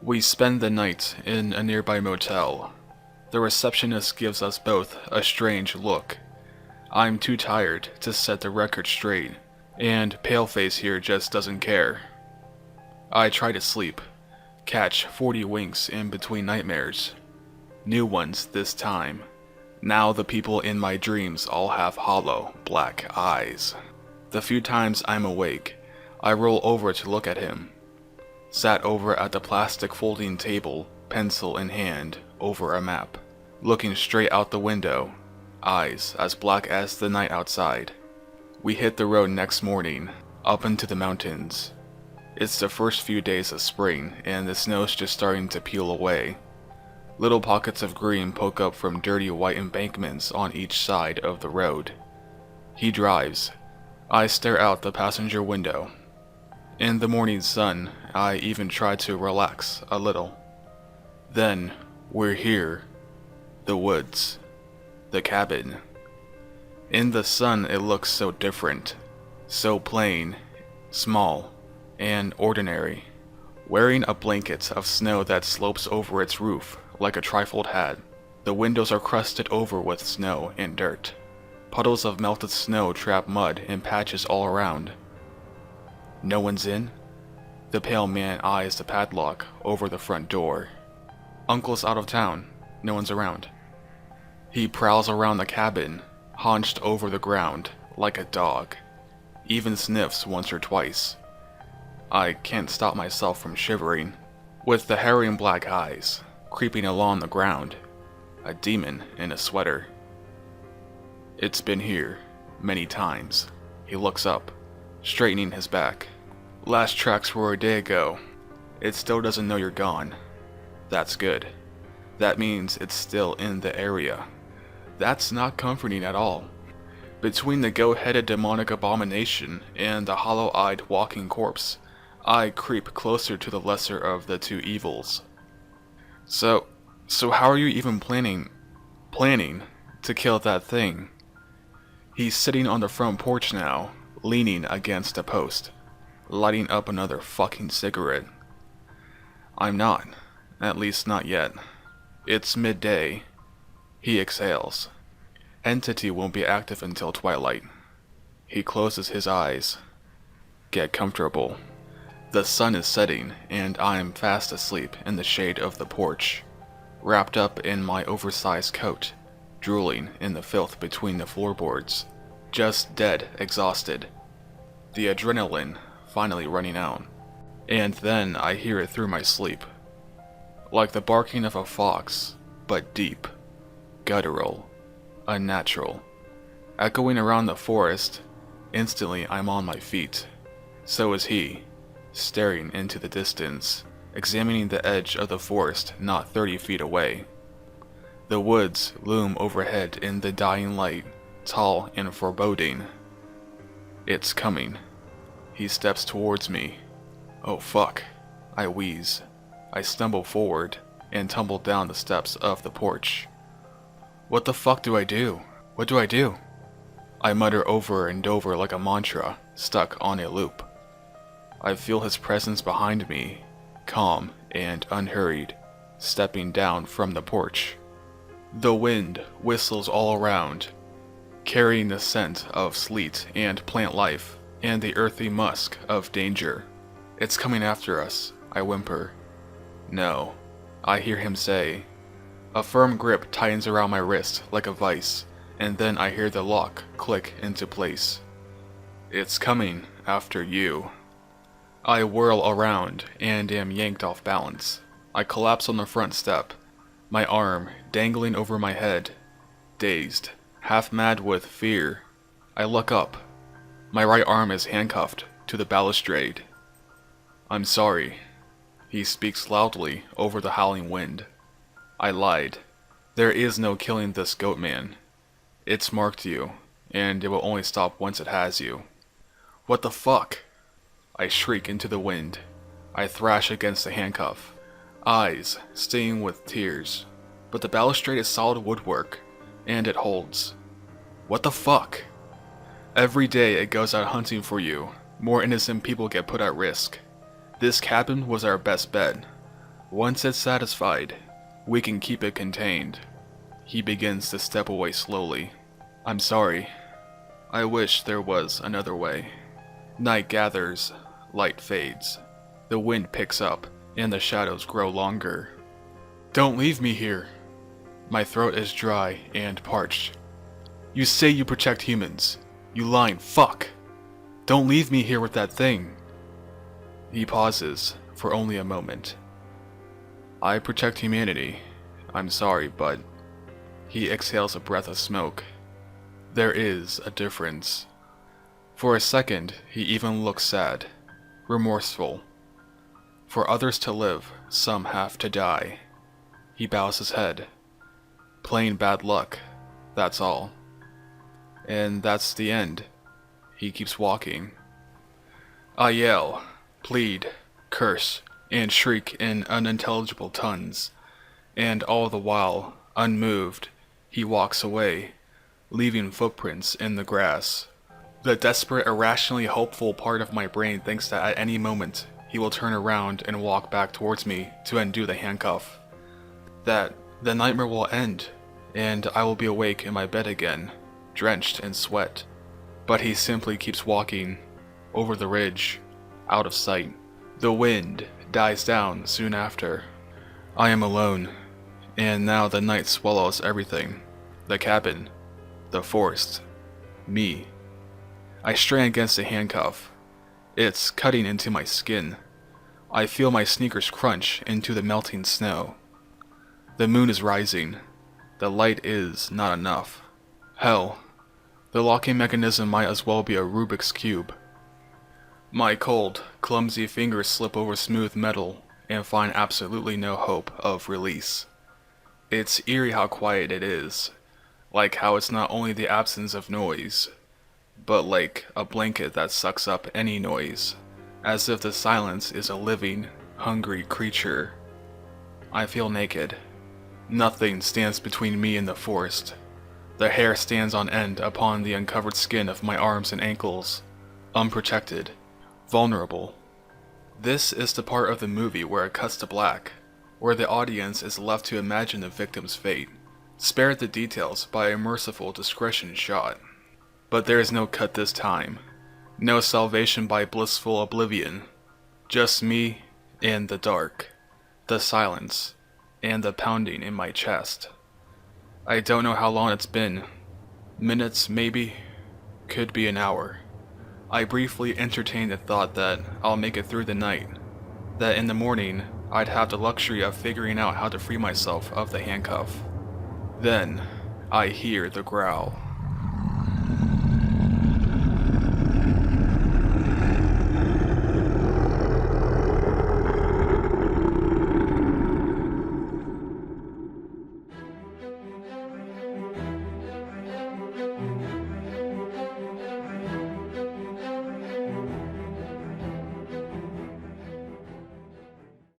We spend the night in a nearby motel. The receptionist gives us both a strange look. I'm too tired to set the record straight, and Paleface here just doesn't care. I try to sleep, catch 40 winks in between nightmares. New ones this time. Now the people in my dreams all have hollow, black eyes. The few times I'm awake, I roll over to look at him. Sat over at the plastic folding table, pencil in hand, over a map, looking straight out the window, eyes as black as the night outside. We hit the road next morning, up into the mountains. It's the first few days of spring, and the snow's just starting to peel away. Little pockets of green poke up from dirty white embankments on each side of the road. He drives. I stare out the passenger window. In the morning sun, I even try to relax a little. Then, we're here. The woods. The cabin. In the sun it looks so different. So plain, small, and ordinary. Wearing a blanket of snow that slopes over its roof like a trifold hat. The windows are crusted over with snow and dirt. Puddles of melted snow trap mud in patches all around. No one's in? The pale man eyes the padlock over the front door. Uncle's out of town. No one's around. He prowls around the cabin, haunched over the ground, like a dog. Even sniffs once or twice. I can't stop myself from shivering. With the harrowing black eyes, creeping along the ground. A demon in a sweater. It's been here, many times. He looks up, straightening his back. Last tracks were a day ago. It still doesn't know you're gone. That's good. That means it's still in the area. That's not comforting at all. Between the goat-headed demonic abomination and the hollow-eyed walking corpse, I creep closer to the lesser of the two evils. So how are you even planning to kill that thing? He's sitting on the front porch now, leaning against a post, lighting up another fucking cigarette. I'm not, at least not yet. It's midday. He exhales. Entity won't be active until twilight. He closes his eyes. Get comfortable. The sun is setting, and I am fast asleep in the shade of the porch, wrapped up in my oversized coat, drooling in the filth between the floorboards, just dead exhausted. The adrenaline finally running out, and then I hear it through my sleep. Like the barking of a fox, but deep, guttural, unnatural. Echoing around the forest, instantly I'm on my feet. So is he, staring into the distance, examining the edge of the forest not 30 feet away. The woods loom overhead in the dying light, tall and foreboding. It's coming. He steps towards me. Oh fuck. I wheeze. I stumble forward and tumble down the steps of the porch. What the fuck do I do? What do I do? I mutter over and over like a mantra, stuck on a loop. I feel his presence behind me, calm and unhurried, stepping down from the porch. The wind whistles all around, carrying the scent of sleet and plant life, and the earthy musk of danger. It's coming after us, I whimper. No, I hear him say. A firm grip tightens around my wrist like a vice, and then I hear the lock click into place. It's coming after you. I whirl around and am yanked off balance. I collapse on the front step, my arm dangling over my head. Dazed, half mad with fear, I look up. My right arm is handcuffed to the balustrade. I'm sorry. He speaks loudly over the howling wind. I lied. There is no killing this goat man. It's marked you, and it will only stop once it has you. What the fuck? I shriek into the wind. I thrash against the handcuff, eyes stained with tears. But the balustrade is solid woodwork, and it holds. What the fuck? Every day it goes out hunting for you. More innocent people get put at risk. This cabin was our best bet. Once it's satisfied, we can keep it contained. He begins to step away slowly. I'm sorry. I wish there was another way. Night gathers, light fades. The wind picks up, and the shadows grow longer. Don't leave me here. My throat is dry and parched. You say you protect humans. You lying fuck. Don't leave me here with that thing. He pauses for only a moment. I protect humanity. I'm sorry, but... He exhales a breath of smoke. There is a difference. For a second, he even looks sad, remorseful. For others to live, some have to die. He bows his head. Plain bad luck, that's all. And that's the end. He keeps walking. I yell, plead, curse, and shriek in unintelligible tones. And all the while, unmoved, he walks away, leaving footprints in the grass. The desperate, irrationally hopeful part of my brain thinks that at any moment, he will turn around and walk back towards me to undo the handcuff. That the nightmare will end, and I will be awake in my bed again, drenched in sweat. But he simply keeps walking, over the ridge, out of sight. The wind dies down soon after. I am alone, and now the night swallows everything. The cabin, the forest, me. I strain against the handcuff. It's cutting into my skin. I feel my sneakers crunch into the melting snow. The moon is rising. The light is not enough. Hell, the locking mechanism might as well be a Rubik's Cube. My cold, clumsy fingers slip over smooth metal and find absolutely no hope of release. It's eerie how quiet it is, like how it's not only the absence of noise, but like a blanket that sucks up any noise, as if the silence is a living, hungry creature. I feel naked. Nothing stands between me and the forest. The hair stands on end upon the uncovered skin of my arms and ankles, unprotected, vulnerable. This is the part of the movie where it cuts to black, where the audience is left to imagine the victim's fate, spared the details by a merciful discretion shot. But there is no cut this time, no salvation by blissful oblivion, just me and the dark, the silence, and the pounding in my chest. I don't know how long it's been. Minutes, maybe. Could be an hour. I briefly entertained the thought that I'll make it through the night, that in the morning I'd have the luxury of figuring out how to free myself of the handcuff. Then, I hear the growl.